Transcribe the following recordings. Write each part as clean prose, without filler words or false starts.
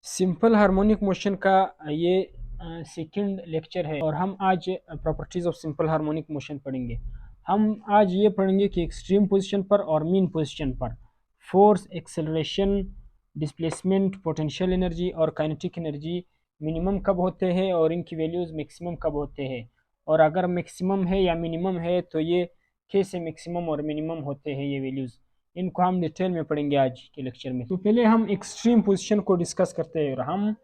Simple harmonic motion का ये second lecture है और हम आज properties of simple harmonic motion पढ़ेंगे। हम आज ये पढ़ेंगे कि एक्सट्रीम पोजीशन पर और मीन पोजीशन पर force, acceleration, displacement, potential energy और काइनेटिक एनर्जी मिनिमम कब होते हैं और इनकी वैल्यूज़ मैक्सिमम कब होते हैं, और अगर मैक्सिमम है या मिनिमम है तो ये कैसे मैक्सिमम और मिनिमम होते हैं ये वैल्यूज़, इनको हम डिटेल में पढ़ेंगे आज के लेक्चर में। तो पहले हम एक्सट्रीम पोजीशन को डिस्कस करते हैं और हम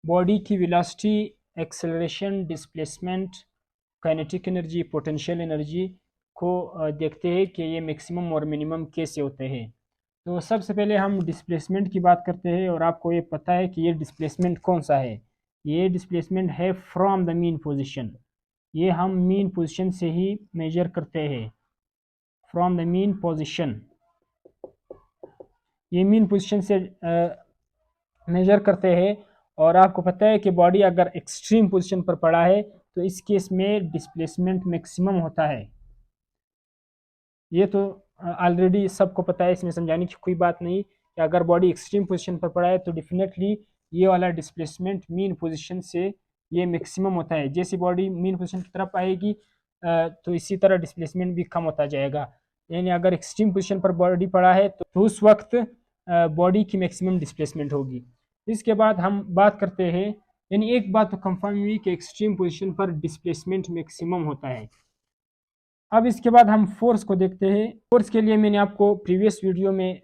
बॉडी की velocity, acceleration, displacement, kinetic energy, potential energy को देखते हैं कि ये मैक्सिमम और मिनिमम कैसे होते हैं। तो सबसे पहले हम डिस्प्लेसमेंट की बात करते हैं और आपको ये पता है कि ये डिस्प्लेसमेंट कौन सा है। ये डिस्प्लेसमेंट है फ्रॉम द मीन पोजीशन। ये हम मीन पोजीशन से ही मेजर करते हैं, फ्रॉम द मीन पोजीशन। ये मीन पोजीशन से मेजर करते हैं और आपको पता है कि बॉडी अगर एक्सट्रीम पोजीशन पर पड़ा है तो इस केस में डिस्प्लेसमेंट मैक्सिमम होता है। ये तो ऑलरेडी सबको पता है, इसमें समझाने की कोई बात नहीं कि अगर बॉडी एक्सट्रीम पोजीशन पर पड़ा है तो डेफिनेटली ये वाला डिस्प्लेसमेंट मीन पोजीशन से ये मैक्सिमम होता है। जैसी बॉडी मीन पोजीशन की तरफ आएगी तो इसी तरह डिस्प्लेसमेंट भी कम होता जाएगा। यानी अगर एक्सट्रीम पोजीशन पर बॉडी पड़ा है तो उस वक्त बॉडी की मैक्सिमम डिस्प्लेसमेंट होगी। इसके बाद हम बात करते हैं, यानी एक बात तो कंफर्म हुई कि एक्सट्रीम पोजीशन पर डिस्प्लेसमेंट मैक्सिमम होता है। अब इसके बाद हम फोर्स को देखते हैं। फोर्स के लिए मैंने आपको प्रीवियस वीडियो में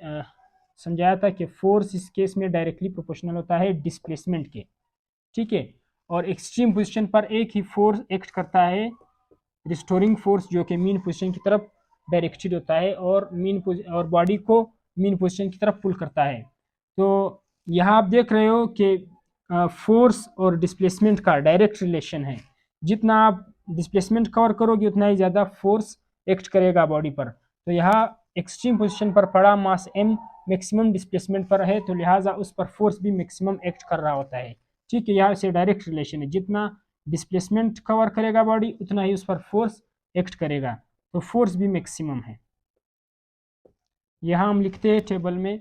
समझाया था कि फोर्स इस केस में डायरेक्टली प्रोपोर्शनल होता है डिस्प्लेसमेंट के, ठीक है। और एक्सट्रीम पोजीशन पर एक ही फोर्स एक्ट करता है, रिस्टोरिंग फोर्स, जो कि मीन पोजीशन की तरफ डायरेक्टेड होता है और और बॉडी को मीन पोजीशन की तरफ पुल करता है। तो यहाँ आप देख रहे हो कि फोर्स और डिस्प्लेसमेंट का डायरेक्ट रिलेशन है। जितना आप डिस्प्लेसमेंट कवर करोगे उतना ही ज़्यादा फोर्स एक्ट करेगा बॉडी पर। तो यहाँ एक्सट्रीम पोजीशन पर पड़ा मास m मैक्सिमम डिस्प्लेसमेंट पर है, तो लिहाजा उस पर फोर्स भी मैक्सिमम एक्ट कर रहा होता है, ठीक है। यहाँ से डायरेक्ट रिलेशन है, जितना डिस्प्लेसमेंट कवर करेगा बॉडी उतना ही उस पर फोर्स एक्ट करेगा, तो फोर्स भी मैक्सिमम है। यहाँ हम लिखते हैं टेबल में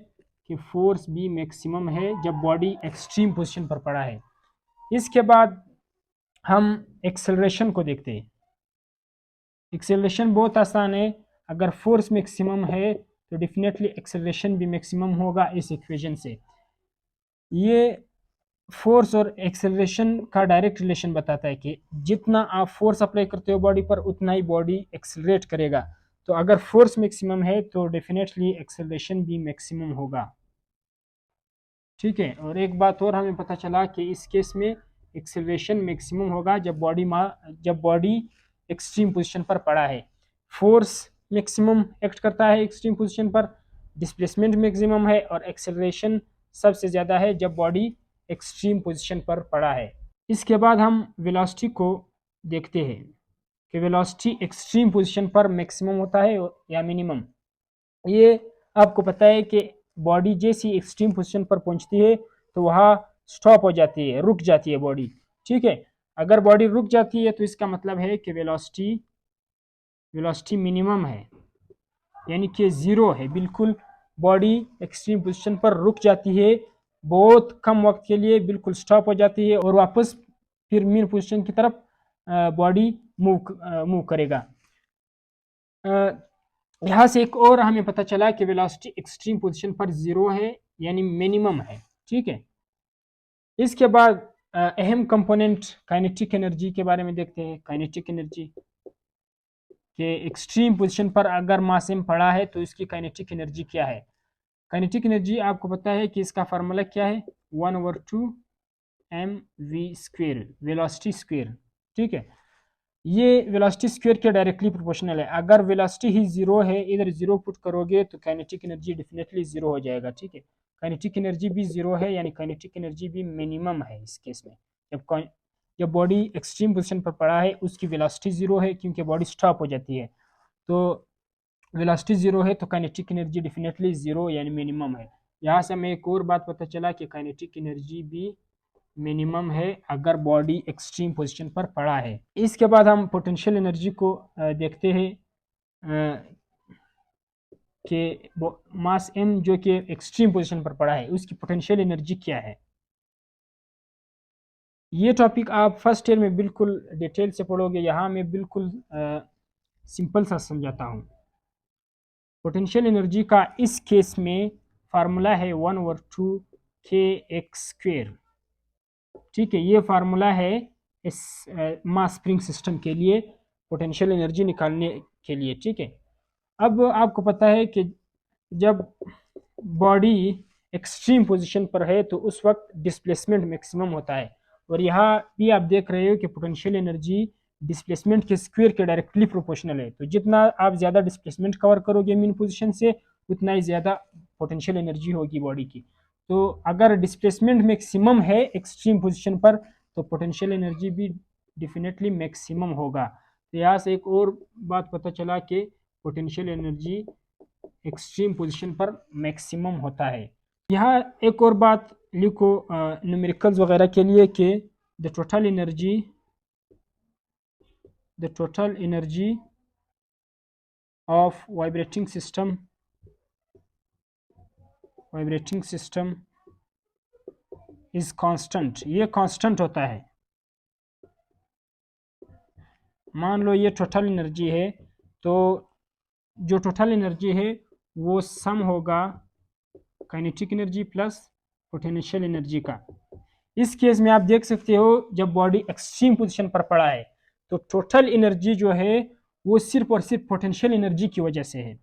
कि फोर्स भी मैक्सिमम है जब बॉडी एक्सट्रीम पोजीशन पर पड़ा है। इसके बाद हम एक्सेलरेशन को देखते हैं। एक्सेलरेशन बहुत आसान है, अगर फोर्स मैक्सिमम है तो डेफिनेटली एक्सेलरेशन भी मैक्सिमम होगा इस इक्वेशन से। ये फोर्स और एक्सेलरेशन का डायरेक्ट रिलेशन बताता है कि जितना आप फोर्स अप्लाई करते हो बॉडी पर उतना ही बॉडी एक्सेलरेट करेगा। तो अगर फोर्स मैक्सिमम है तो डेफिनेटली एक्सेलरेशन भी मैक्सिमम होगा, ठीक है। और एक बात और हमें पता चला कि इस केस में एक्सेलरेशन मैक्सिमम होगा जब बॉडी एक्सट्रीम पोजीशन पर पड़ा है। फोर्स मैक्सिमम एक्ट करता है एक्सट्रीम पोजीशन पर, डिस्प्लेसमेंट मैक्सिमम है और एक्सेलरेशन सबसे ज़्यादा है जब बॉडी एक्सट्रीम पोजीशन पर पड़ा है। इसके बाद हम वेलोसिटी को देखते हैं कि वेलोसिटी एक्सट्रीम पोजीशन पर मैक्सिमम होता है या मिनिमम। ये आपको पता है कि बॉडी जैसी एक्सट्रीम पोजीशन पर पहुंचती है तो वहाँ स्टॉप हो जाती है, रुक जाती है बॉडी, ठीक है। अगर बॉडी रुक जाती है तो इसका मतलब है कि वेलोसिटी मिनिमम है, यानी कि ज़ीरो है बिल्कुल। बॉडी एक्सट्रीम पोजीशन पर रुक जाती है बहुत कम वक्त के लिए, बिल्कुल स्टॉप हो जाती है और वापस फिर मीन पोजीशन की तरफ बॉडी मूव करेगा। यहाँ से एक और हमें पता चला कि वेलोसिटी एक्सट्रीम पोजीशन पर ज़ीरो है, यानी मिनिमम है, ठीक है। इसके बाद अहम कंपोनेंट काइनेटिक एनर्जी के बारे में देखते हैं। काइनेटिक एनर्जी के एक्सट्रीम पोजीशन पर अगर मास m पड़ा है तो इसकी काइनेटिक एनर्जी क्या है। काइनेटिक एनर्जी आपको पता है कि इसका फार्मूला क्या है, 1/2 mv², वेलोसिटी स्क्वेयर, ठीक है। ये वेलोसिटी स्क्वेयर के डायरेक्टली प्रोपोर्शनल है। अगर वेलोसिटी ही जीरो है, इधर जीरो पुट करोगे तो काइनेटिक एनर्जी डेफिनेटली जीरो हो जाएगा, ठीक है। काइनेटिक एनर्जी भी जीरो है, यानी काइनेटिक एनर्जी भी मिनिमम है इस केस में। जब बॉडी एक्सट्रीम पोजीशन पर पड़ा है उसकी वेलोसिटी जीरो है क्योंकि बॉडी स्टॉप हो जाती है, तो वेलोसिटी जीरो है तो काइनेटिक एनर्जी डेफिनेटली जीरो यानी मिनिमम है। यहाँ से हमें एक और बात पता चला कि काइनेटिक एनर्जी भी मिनिमम है अगर बॉडी एक्सट्रीम पोजीशन पर पड़ा है। इसके बाद हम पोटेंशियल एनर्जी को देखते हैं कि मास m जो कि एक्सट्रीम पोजीशन पर पड़ा है उसकी पोटेंशियल एनर्जी क्या है। ये टॉपिक आप फर्स्ट ईयर में बिल्कुल डिटेल से पढ़ोगे, यहाँ मैं बिल्कुल सिंपल सा समझाता हूँ। पोटेंशियल एनर्जी का इस केस में फार्मूला है 1/2 kx²। ठीक है, ये फार्मूला है इस मास स्प्रिंग सिस्टम के लिए पोटेंशियल एनर्जी निकालने के लिए। ठीक है, अब आपको पता है कि जब बॉडी एक्सट्रीम पोजीशन पर है तो उस वक्त डिस्प्लेसमेंट मैक्सिमम होता है, और यहाँ भी आप देख रहे हो कि पोटेंशियल एनर्जी डिस्प्लेसमेंट के स्क्वायर के डायरेक्टली प्रोपोर्शनल है। तो जितना आप ज़्यादा डिस्प्लेसमेंट कवर करोगे मीन पोजीशन से, उतना ही ज़्यादा पोटेंशियल एनर्जी होगी बॉडी की। तो अगर डिस्प्लेसमेंट मैक्सिमम है एक्सट्रीम पोजीशन पर, तो पोटेंशियल एनर्जी भी डेफिनेटली मैक्सिमम होगा। तो यहाँ से एक और बात पता चला कि पोटेंशियल एनर्जी एक्सट्रीम पोजीशन पर मैक्सिमम होता है। यहाँ एक और बात लिखो न्यूमेरिकल्स वगैरह के लिए कि the total energy of vibrating system is constant. ये कांस्टेंट होता है। मान लो ये टोटल एनर्जी है, तो जो टोटल एनर्जी है वो सम होगा kinetic energy plus potential energy का। इस केस में आप देख सकते हो जब बॉडी एक्सट्रीम पोजीशन पर पड़ा है तो टोटल एनर्जी जो है वो सिर्फ और सिर्फ पोटेंशियल एनर्जी की वजह से है,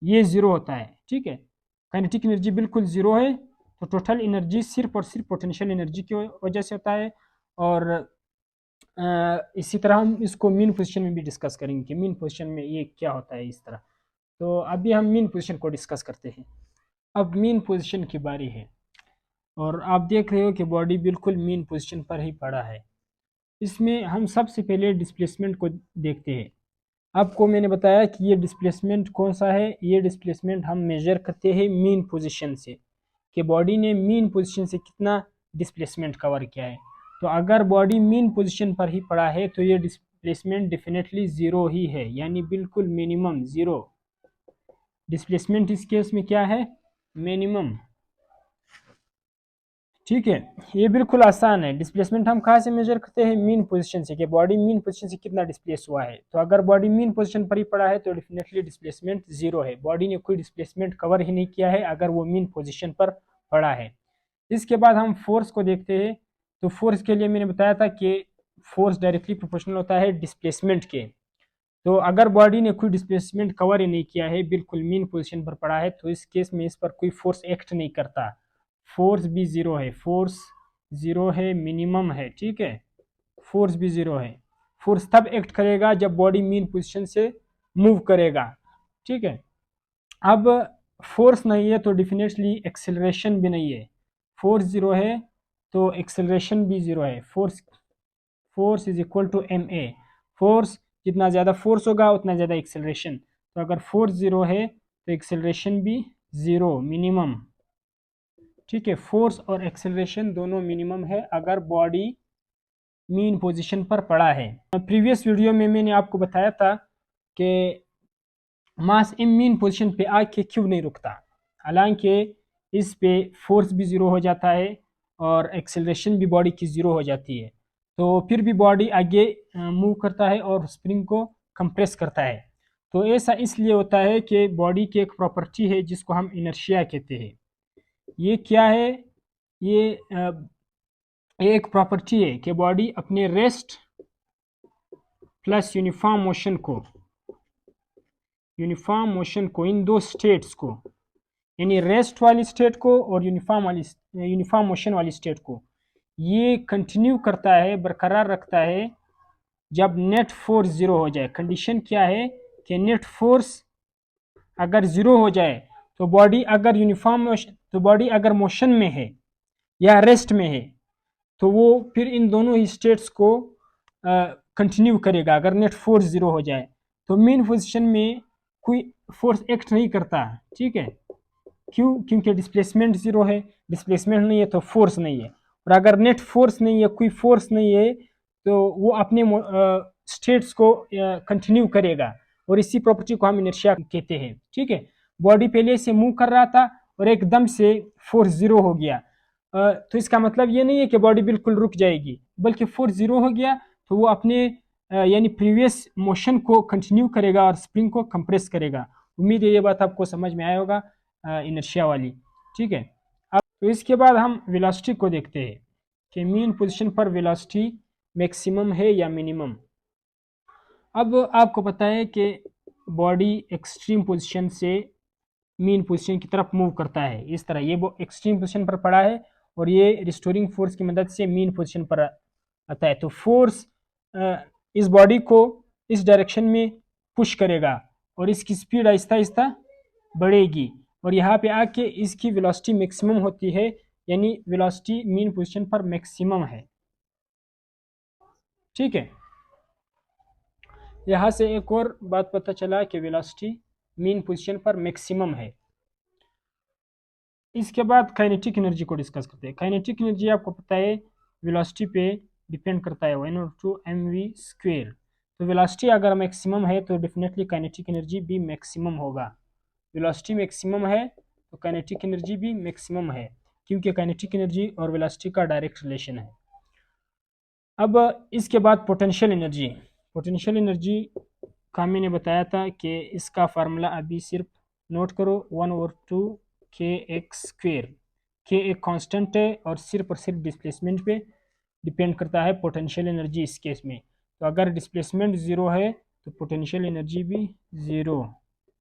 ये ज़ीरो होता है। ठीक है, काइनेटिक एनर्जी बिल्कुल ज़ीरो है, तो टोटल एनर्जी सिर्फ और सिर्फ पोटेंशियल एनर्जी की वजह से होता है। और इसी तरह हम इसको मीन पोजीशन में भी डिस्कस करेंगे कि मीन पोजीशन में ये क्या होता है इस तरह। तो अभी हम मीन पोजीशन को डिस्कस करते हैं। अब मीन पोजीशन की बारी है, और आप देख रहे हो कि बॉडी बिल्कुल मीन पोजीशन पर ही पड़ा है। इसमें हम सबसे पहले डिस्प्लेसमेंट को देखते हैं। आपको मैंने बताया कि ये डिस्प्लेसमेंट कौन सा है, ये डिस्प्लेसमेंट हम मेजर करते हैं मीन पोजीशन से, कि बॉडी ने मीन पोजीशन से कितना डिस्प्लेसमेंट कवर किया है। तो अगर बॉडी मीन पोजीशन पर ही पड़ा है तो ये डिस्प्लेसमेंट डेफिनेटली ज़ीरो ही है, यानी बिल्कुल मिनिमम ज़ीरो। डिस्प्लेसमेंट इस केस में क्या है, मिनिमम। ठीक है, ये बिल्कुल आसान है। डिस्प्लेसमेंट हम कहाँ से मेजर करते हैं, मीन पोजीशन से, कि बॉडी मीन पोजीशन से कितना डिस्प्लेस हुआ है। तो अगर बॉडी मीन पोजीशन पर ही पड़ा है तो डेफिनेटली डिस्प्लेसमेंट ज़ीरो है, बॉडी ने कोई डिस्प्लेसमेंट कवर ही नहीं किया है अगर वो मीन पोजीशन पर पड़ा है। इसके बाद हम फोर्स को देखते हैं। तो फोर्स के लिए मैंने बताया था कि फोर्स डायरेक्टली प्रोपोर्शनल होता है डिस्प्लेसमेंट के। तो अगर बॉडी ने कोई डिस्प्लेसमेंट कवर ही नहीं किया है, बिल्कुल मीन पोजीशन पर पड़ा है, तो इस केस में इस पर कोई फोर्स एक्ट नहीं करता, फोर्स भी ज़ीरो है, फोर्स ज़ीरो है, मिनिमम है। ठीक है, फोर्स भी ज़ीरो है। फोर्स तब एक्ट करेगा जब बॉडी मीन पोजीशन से मूव करेगा। ठीक है, अब फोर्स नहीं है तो डेफिनेटली एक्सेलरेशन भी नहीं है। फोर्स ज़ीरो है तो एक्सेलरेशन भी ज़ीरो है। Force is equal to M A. Force, जितना ज़्यादा फोर्स होगा उतना ज़्यादा एक्सेलरेशन। तो अगर फोर्स ज़ीरो है तो एक्सेलरेशन भी ज़ीरो, मिनिमम। ठीक है, फोर्स और एक्सेलरेशन दोनों मिनिमम है अगर बॉडी मीन पोजीशन पर पड़ा है। प्रीवियस वीडियो में मैंने आपको बताया था कि मास इन मीन पोजीशन पे आके क्यों नहीं रुकता, हालांकि इस पे फोर्स भी ज़ीरो हो जाता है और एक्सेलरेशन भी बॉडी की ज़ीरो हो जाती है, तो फिर भी बॉडी आगे मूव करता है और स्प्रिंग को कंप्रेस करता है। तो ऐसा इसलिए होता है कि बॉडी की एक प्रॉपर्टी है जिसको हम इनर्शिया कहते हैं। ये क्या है, ये एक प्रॉपर्टी है कि बॉडी अपने रेस्ट प्लस यूनिफॉर्म मोशन को इन दो स्टेट्स को, यानी रेस्ट वाली स्टेट को और यूनिफॉर्म मोशन वाली स्टेट को, ये कंटिन्यू करता है, बरकरार रखता है जब नेट फोर्स ज़ीरो हो जाए। कंडीशन क्या है कि नेट फोर्स अगर ज़ीरो हो जाए तो बॉडी अगर मोशन में है या रेस्ट में है तो वो फिर इन दोनों ही स्टेट्स को कंटिन्यू करेगा। अगर नेट फोर्स ज़ीरो हो जाए तो मीन पोजीशन में कोई फोर्स एक्ट नहीं करता। ठीक है, क्यों, क्योंकि डिस्प्लेसमेंट ज़ीरो है, डिस्प्लेसमेंट नहीं है तो फोर्स नहीं है, और अगर नेट फोर्स नहीं है, कोई फोर्स नहीं है, तो वो अपने स्टेट्स को कंटिन्यू करेगा, और इसी प्रॉपर्टी को हम इनर्शिया कहते हैं। ठीक है, बॉडी पहले से मूव कर रहा था और एकदम से फोर्स ज़ीरो हो गया, तो इसका मतलब ये नहीं है कि बॉडी बिल्कुल रुक जाएगी, बल्कि फोर्स जीरो हो गया तो वो अपने यानी प्रीवियस मोशन को कंटिन्यू करेगा और स्प्रिंग को कंप्रेस करेगा। उम्मीद है ये बात आपको समझ में आया होगा, इनर्शिया वाली। ठीक है, अब तो इसके बाद हम वेलोसिटी को देखते हैं कि मीन पोजीशन पर वेलोसिटी मैक्सिमम है या मिनिमम। अब आपको पता है कि बॉडी एक्सट्रीम पोजीशन से मीन पोजीशन की तरफ मूव करता है, इस तरह ये वो एक्सट्रीम पोजीशन पर पड़ा है और ये रिस्टोरिंग फोर्स की मदद से मीन पोजीशन पर आता है। तो फोर्स इस बॉडी को इस डायरेक्शन में पुश करेगा और इसकी स्पीड आहिस्ता आहिस्ता बढ़ेगी और यहाँ पे आके इसकी वेलोसिटी मैक्सिमम होती है, यानी वेलोसिटी मीन पोजीशन पर मैक्सिमम है। ठीक है, यहाँ से एक और बात पता चला कि वेलोसिटी मीन पोजीशन पर मैक्सिमम है। इसके बाद काइनेटिक एनर्जी को डिस्कस करते हैं। काइनेटिक एनर्जी आपको पता है वेलोसिटी पे डिपेंड करता है, 1/2 mv²। तो वेलोसिटी अगर मैक्सिमम है तो डेफिनेटली काइनेटिक एनर्जी भी मैक्सिमम होगा। वेलोसिटी मैक्सिमम है तो काइनेटिक एनर्जी भी मैक्सिमम है, क्योंकि काइनेटिक एनर्जी और वेलोसिटी का डायरेक्ट रिलेशन है। अब इसके बाद पोटेंशियल एनर्जी। पोटेंशियल एनर्जी का मैंने बताया था कि इसका फार्मूला अभी सिर्फ नोट करो, 1/2 kx²। के एक कांस्टेंट है और सिर्फ डिस्प्लेसमेंट पे डिपेंड करता है पोटेंशियल एनर्जी इस केस में। तो अगर डिस्प्लेसमेंट ज़ीरो है तो पोटेंशियल एनर्जी भी ज़ीरो।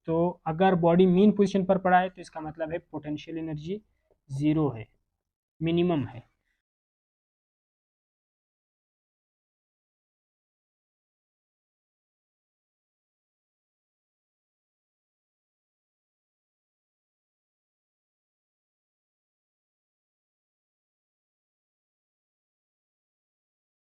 तो अगर बॉडी मीन पोजीशन पर पड़ा है तो इसका मतलब है पोटेंशियल एनर्जी ज़ीरो है, मिनिमम है।